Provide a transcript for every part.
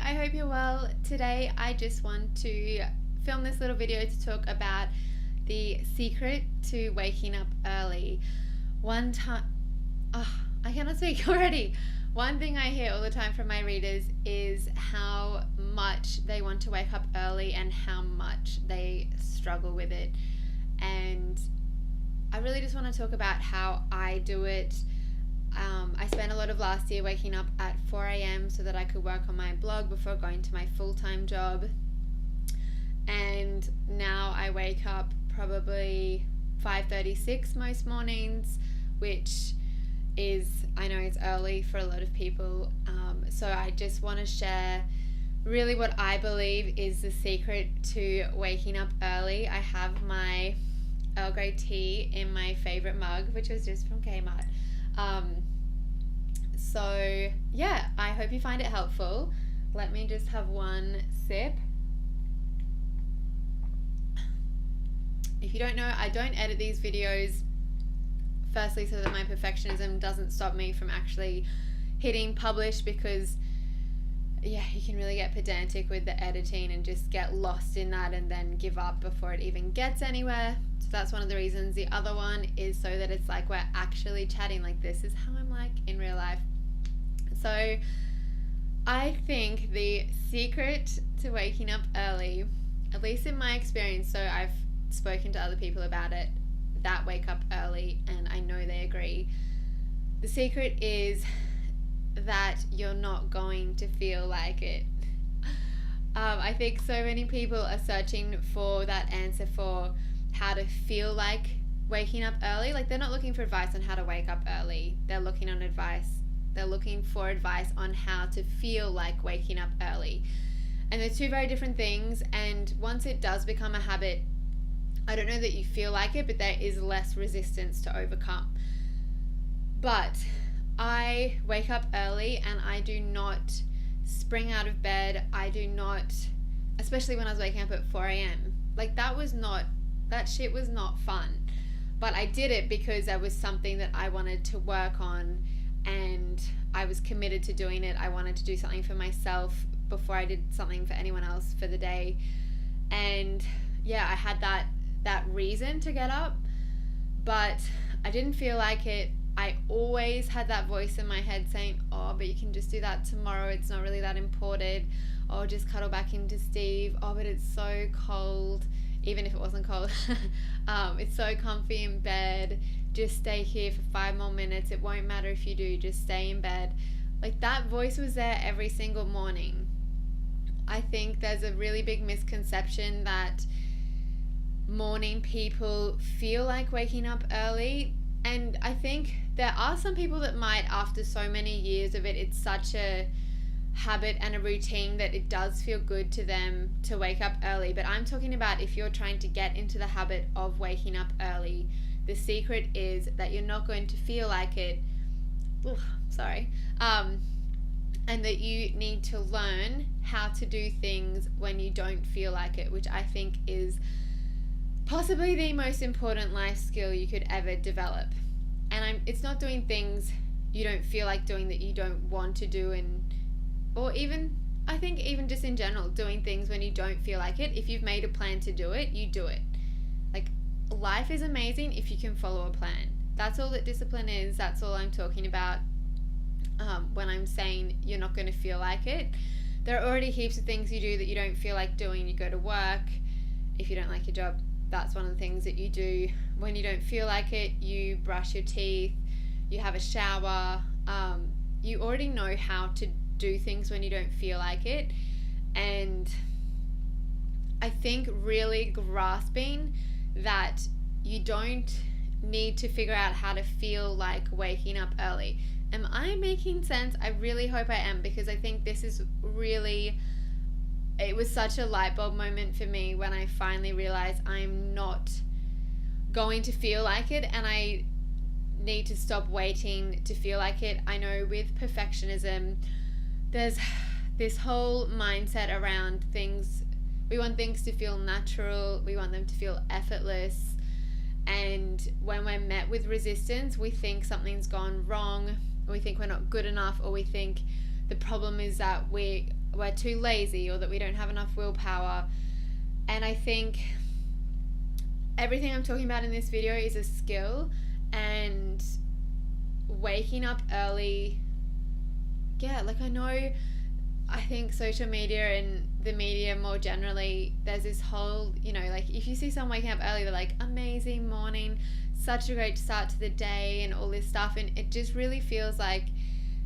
I hope you're well. Today I just want to film this little video to talk about the secret to waking up early. I cannot speak already. One thing I hear all the time from my readers is how much they want to wake up early and how much they struggle with it. And I really just want to talk about how I do it. I spent a lot of last year waking up at 4 a.m. so that I could work on my blog before going to my full-time job. And now I wake up probably 5:36 most mornings, which is, I know it's early for a lot of people. So I just want to share really what I believe is the secret to waking up early. I have my Earl Grey tea in my favorite mug, which was just from Kmart. So yeah, I hope you find it helpful. Let me just have one sip. If you don't know, I don't edit these videos, firstly so that my perfectionism doesn't stop me from actually hitting publish, because yeah, you can really get pedantic with the editing and just get lost in that and then give up before it even gets anywhere. So that's one of the reasons. The other one is so that it's like we're actually chatting, like this is how I'm like in real life. So I think the secret to waking up early, at least in my experience, so I've spoken to other people about it that wake up early and I know they agree, the secret is that you're not going to feel like it. I think so many people are searching for that answer for how to feel like waking up early. Like they're not looking for advice on how to wake up early. They're looking for advice on how to feel like waking up early. And they're two very different things. And once it does become a habit, I don't know that you feel like it, but there is less resistance to overcome. But I wake up early and I do not spring out of bed. I do not, especially when I was waking up at 4 a.m. Like that shit was not fun. But I did it because there was something that I wanted to work on and I was committed to doing it. I wanted to do something for myself before I did something for anyone else for the day. And yeah, I had that reason to get up, but I didn't feel like it. I always had that voice in my head saying, oh, but you can just do that tomorrow. It's not really that important. Oh, just cuddle back into Steve. Oh, but it's so cold. Even if it wasn't cold. It's so comfy in bed. Just stay here for 5 more minutes. It won't matter if you do. Just stay in bed. Like that voice was there every single morning. I think there's a really big misconception that morning people feel like waking up early. And I think there are some people that might, after so many years of it, it's such a habit and a routine that it does feel good to them to wake up early. But I'm talking about if you're trying to get into the habit of waking up early, the secret is that you're not going to feel like it. And that you need to learn how to do things when you don't feel like it, which I think is possibly the most important life skill you could ever develop. And it's not doing things you don't feel like doing that you don't want to do, or even, I think even just in general, doing things when you don't feel like it. If you've made a plan to do it, you do it. Like life is amazing if you can follow a plan. That's all that discipline is. That's all I'm talking about when I'm saying you're not going to feel like it. There are already heaps of things you do that you don't feel like doing. You go to work. If you don't like your job, that's one of the things that you do when you don't feel like it. You brush your teeth, you have a shower. You already know how to do things when you don't feel like it. And I think really grasping that you don't need to figure out how to feel like waking up early. Am I making sense? I really hope I am, because I think this is really, it was such a light bulb moment for me when I finally realized I'm not going to feel like it and I need to stop waiting to feel like it. I know with perfectionism, there's this whole mindset around things. We want things to feel natural. We want them to feel effortless. And when we're met with resistance, we think something's gone wrong, or we think we're not good enough, or we think the problem is that we we're too lazy or that we don't have enough willpower. And I think everything I'm talking about in this video is a skill, and waking up early, I think social media and the media more generally, there's this whole, if you see someone waking up early, they're like, amazing morning, such a great start to the day and all this stuff. And it just really feels like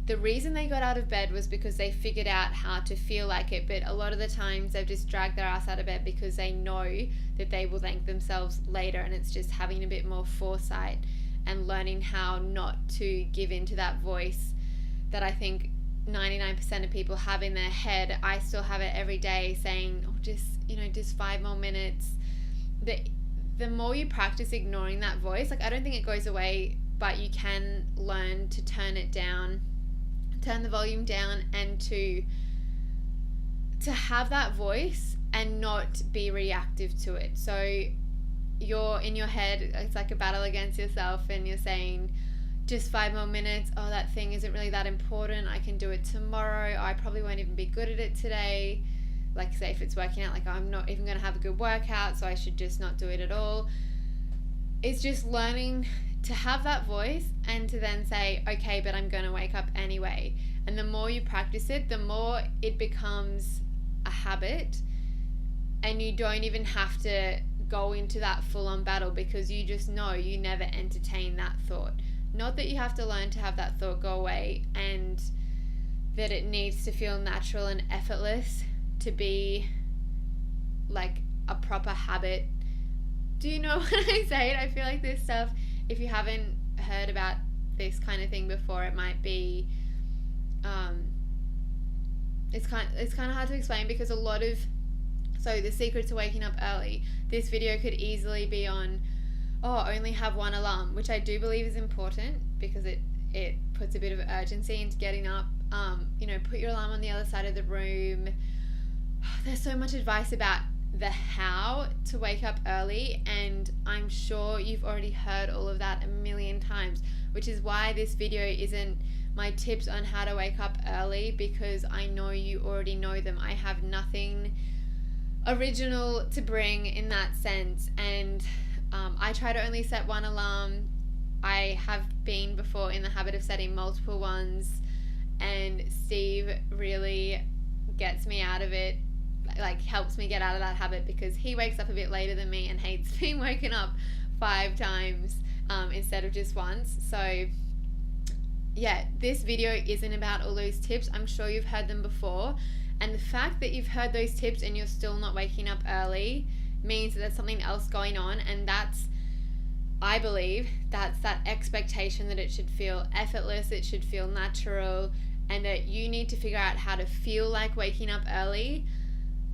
the reason they got out of bed was because they figured out how to feel like it. But a lot of the times they've just dragged their ass out of bed because they know that they will thank themselves later. And it's just having a bit more foresight and learning how not to give in to that voice that I think 99% of people have in their head. I still have it every day saying, just 5 more minutes. The more you practice ignoring that voice, I don't think it goes away, but you can learn to turn the volume down, and to have that voice and not be reactive to it. So you're in your head, it's like a battle against yourself, and you're saying, just 5 more minutes, oh, that thing isn't really that important, I can do it tomorrow, I probably won't even be good at it today. Like, say if it's working out, I'm not even going to have a good workout, so I should just not do it at all. It's just learning to have that voice and to then say, okay, but I'm going to wake up anyway. And the more you practice it, the more it becomes a habit, and you don't even have to go into that full-on battle, because you just know you never entertain that thought. Not that you have to learn to have that thought go away, and that it needs to feel natural and effortless to be like a proper habit. Do you know when I say it? I feel like this stuff, if you haven't heard about this kind of thing before, it might be it's kind of hard to explain, because so the secret to waking up early, this video could easily be on, only have one alarm, which I do believe is important, because it puts a bit of urgency into getting up. Put your alarm on the other side of the room. There's so much advice about the how to wake up early, and I'm sure you've already heard all of that a million times, which is why this video isn't my tips on how to wake up early, because I know you already know them. I have nothing original to bring in that sense, and I try to only set one alarm. I have been before in the habit of setting multiple ones, and Steve really gets me out of it, helps me get out of that habit, because he wakes up a bit later than me and hates being woken up 5 times instead of just once. So yeah, this video isn't about all those tips. I'm sure you've heard them before, and the fact that you've heard those tips and you're still not waking up early means that there's something else going on. And I believe that's that expectation that it should feel effortless, it should feel natural, and that you need to figure out how to feel like waking up early.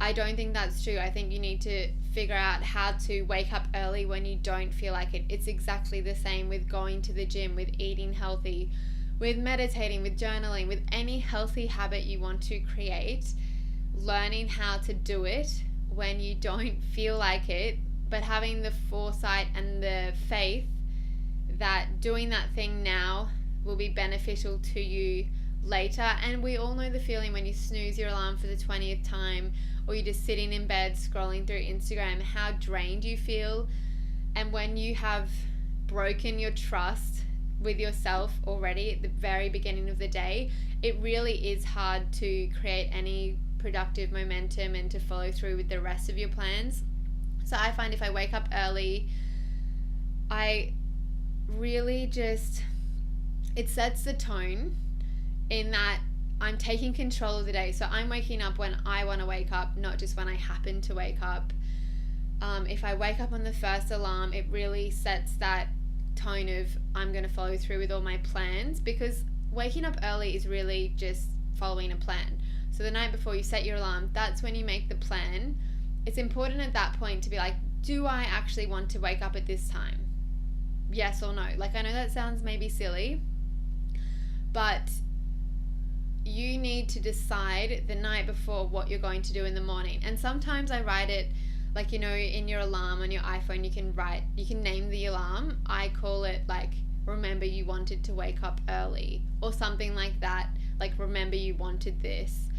I don't think that's true. I think you need to figure out how to wake up early when you don't feel like it. It's exactly the same with going to the gym, with eating healthy, with meditating, with journaling, with any healthy habit you want to create. Learning how to do it when you don't feel like it, but having the foresight and the faith that doing that thing now will be beneficial to you later. And we all know the feeling when you snooze your alarm for the 20th time, or you're just sitting in bed scrolling through Instagram, how drained you feel. And when you have broken your trust with yourself already at the very beginning of the day, it really is hard to create any productive momentum and to follow through with the rest of your plans. So I find if I wake up early, I really it sets the tone in that I'm taking control of the day. So I'm waking up when I want to wake up, not just when I happen to wake up. If I wake up on the first alarm, it really sets that tone of I'm going to follow through with all my plans, because waking up early is really just following a plan. So the night before you set your alarm, that's when you make the plan. It's important at that point to be like, do I actually want to wake up at this time? Yes or no? I know that sounds maybe silly, but you need to decide the night before what you're going to do in the morning. And sometimes I write it, in your alarm on your iPhone, you can name the alarm. I call it remember you wanted to wake up early, or something like that. Remember you wanted this.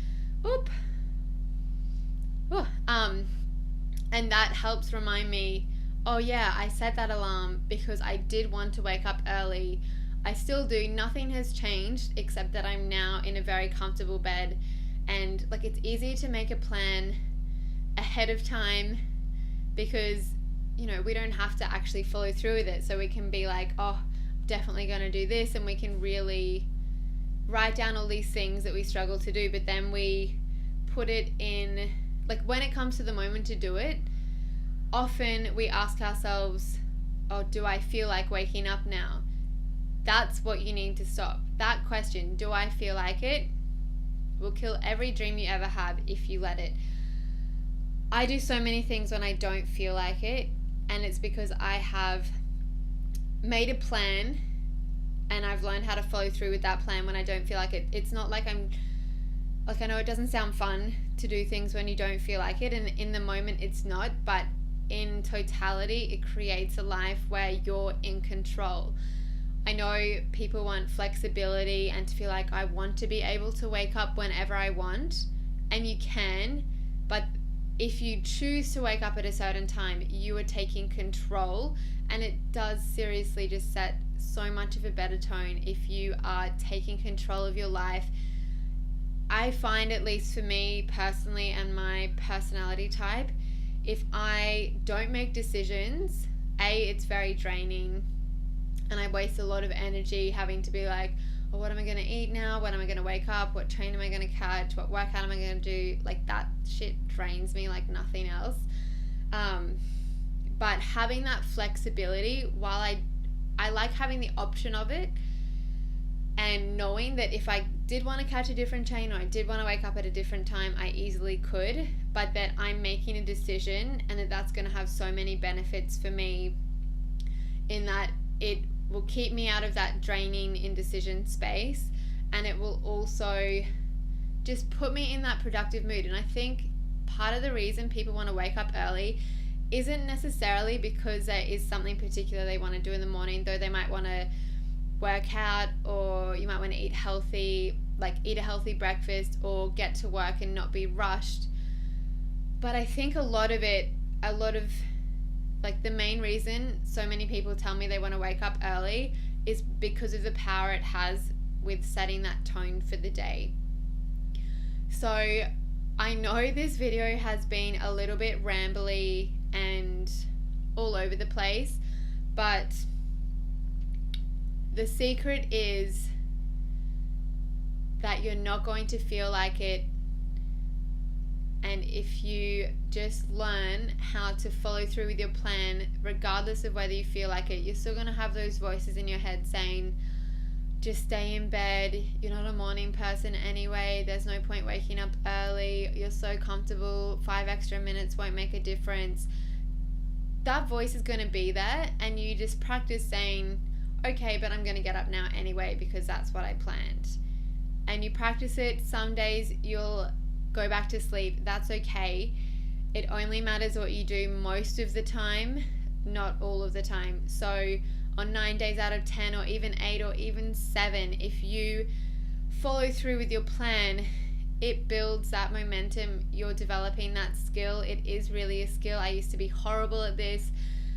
Oop, helps remind me, oh yeah, I set that alarm because I did want to wake up early. I still do. Nothing has changed except that I'm now in a very comfortable bed. And like, it's easier to make a plan ahead of time because, you know, we don't have to actually follow through with it. So we can be like, oh, definitely going to do this, and we can really write down all these things that we struggle to do, but then we put it in, like, when it comes to the moment to do it, often we ask ourselves, oh, do I feel like waking up now? That's what you need to stop. That question, do I feel like it, will kill every dream you ever have if you let it. I do so many things when I don't feel like it, and it's because I have made a plan and I've learned how to follow through with that plan when I don't feel like it. It's not like I'm, like, I know it doesn't sound fun to do things when you don't feel like it, and in the moment it's not, but in totality it creates a life where you're in control. I know people want flexibility and to feel like I want to be able to wake up whenever I want, and you can, but if you choose to wake up at a certain time, you are taking control, and it does seriously just set so much of a better tone if you are taking control of your life. I find, at least for me personally and my personality type, if I don't make decisions, it's very draining, and I waste a lot of energy having to be like, oh, what am I going to eat now? When am I going to wake up? What train am I going to catch? What workout am I going to do? Like, that shit drains me like nothing else. But having that flexibility, while I like having the option of it, and knowing that if I did want to catch a different train or I did want to wake up at a different time, I easily could, but that I'm making a decision, and that's going to have so many benefits for me in that it will keep me out of that draining indecision space, and it will also just put me in that productive mood. And I think part of the reason people want to wake up early isn't necessarily because there is something particular they want to do in the morning, though they might want to work out, or you might want to eat healthy, like eat a healthy breakfast or get to work and not be rushed. But I think a lot of like, the main reason so many people tell me they want to wake up early is because of the power it has with setting that tone for the day. So I know this video has been a little bit rambly and all over the place, but the secret is that you're not going to feel like it. And if you just learn how to follow through with your plan, regardless of whether you feel like it, you're still going to have those voices in your head saying, just stay in bed, you're not a morning person anyway, there's no point waking up early, you're so comfortable, 5 extra minutes won't make a difference. That voice is going to be there, and you just practice saying, okay, but I'm going to get up now anyway because that's what I planned. And you practice it. Some days you'll go back to sleep. That's okay. It only matters what you do most of the time, not all of the time. So on 9 days out of 10, or even 8, or even 7, if you follow through with your plan, it builds that momentum. You're developing that skill. It is really a skill. I used to be horrible at this.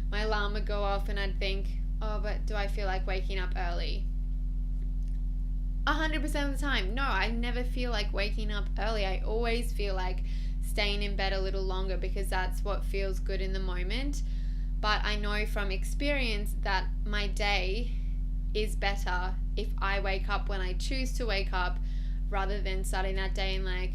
My alarm would go off and I'd think, oh, but do I feel like waking up early? 100% of the time, no, I never feel like waking up early. I always feel like staying in bed a little longer because that's what feels good in the moment. But I know from experience that my day is better if I wake up when I choose to wake up, rather than starting that day and like,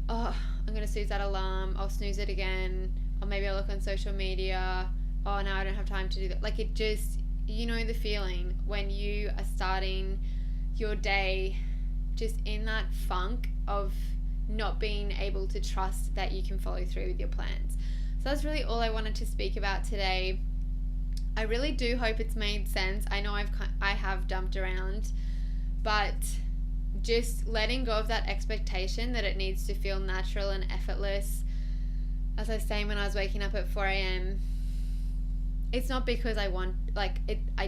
oh, I'm going to snooze that alarm, I'll snooze it again, or maybe I'll look on social media, oh, now I don't have time to do that. Like, it just, you know the feeling when you are starting your day just in that funk of not being able to trust that you can follow through with your plans. So that's really all I wanted to speak about today. I really do hope it's made sense. I know I have dumped around, but just letting go of that expectation that it needs to feel natural and effortless. As I was saying, when I was waking up at 4 a.m, it's not because I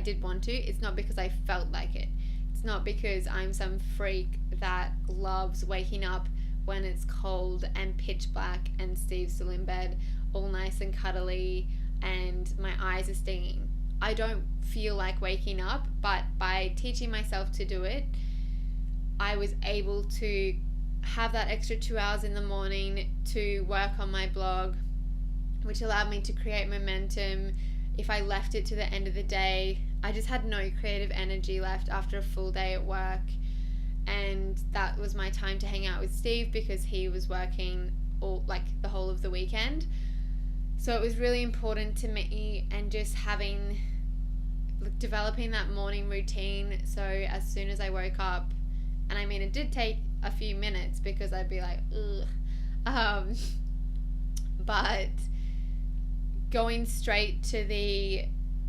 did want to. It's not because I felt like it. It's not because I'm some freak that loves waking up when it's cold and pitch black and Steve's still in bed, all nice and cuddly, and my eyes are stinging. I don't feel like waking up, but by teaching myself to do it, I was able to have that extra 2 hours in the morning to work on my blog, which allowed me to create momentum. If I left it to the end of the day, I just had no creative energy left after a full day at work. And that was my time to hang out with Steve because he was working all the whole of the weekend. So it was really important to me, and just developing that morning routine. So as soon as I woke up, and I mean, it did take a few minutes because I'd be like, ugh. But going straight to the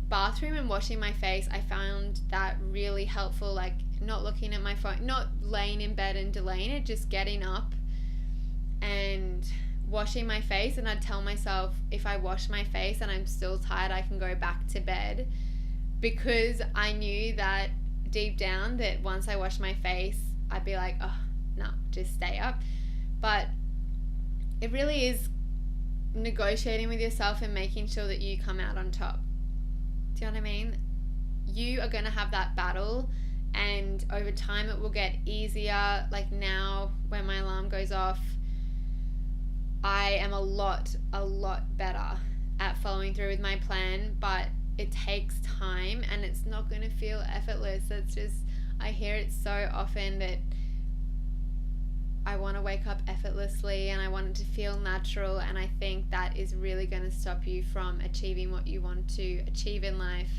bathroom and washing my face, I found that really helpful. Like, not looking at my phone, not laying in bed and delaying it, just getting up and washing my face. And I'd tell myself, if I wash my face and I'm still tired, I can go back to bed, because I knew that deep down that once I washed my face, I'd be like, oh no, just stay up. But it really is negotiating with yourself and making sure that you come out on top. Do you know what I mean? You are going to have that battle, and over time it will get easier. Like now, when my alarm goes off, I am a lot better at following through with my plan, but it takes time and it's not going to feel effortless. It's just, I hear it so often that I want to wake up effortlessly and I want it to feel natural, and I think that is really going to stop you from achieving what you want to achieve in life,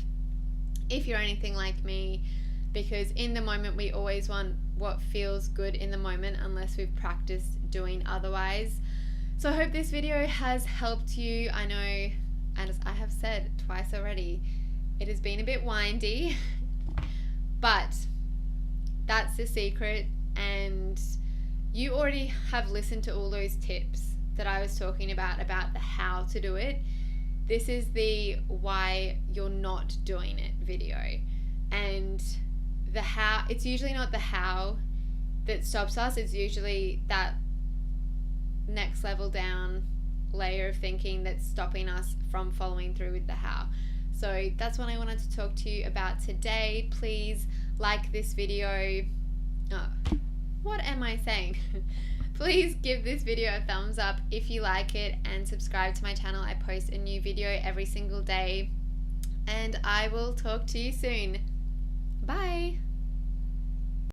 if you're anything like me, because in the moment we always want what feels good in the moment unless we've practiced doing otherwise. So I hope this video has helped you. I know, and as I have said twice already, it has been a bit windy, but that's the secret. And you already have listened to all those tips that I was talking about the how to do it. This is the why you're not doing it video. And the how, it's usually not the how that stops us. It's usually that next level down layer of thinking that's stopping us from following through with the how. So that's what I wanted to talk to you about today. Please like this video. What am I saying? Please give this video a thumbs up if you like it, and subscribe to my channel. I post a new video every single day, and I will talk to you soon. Bye.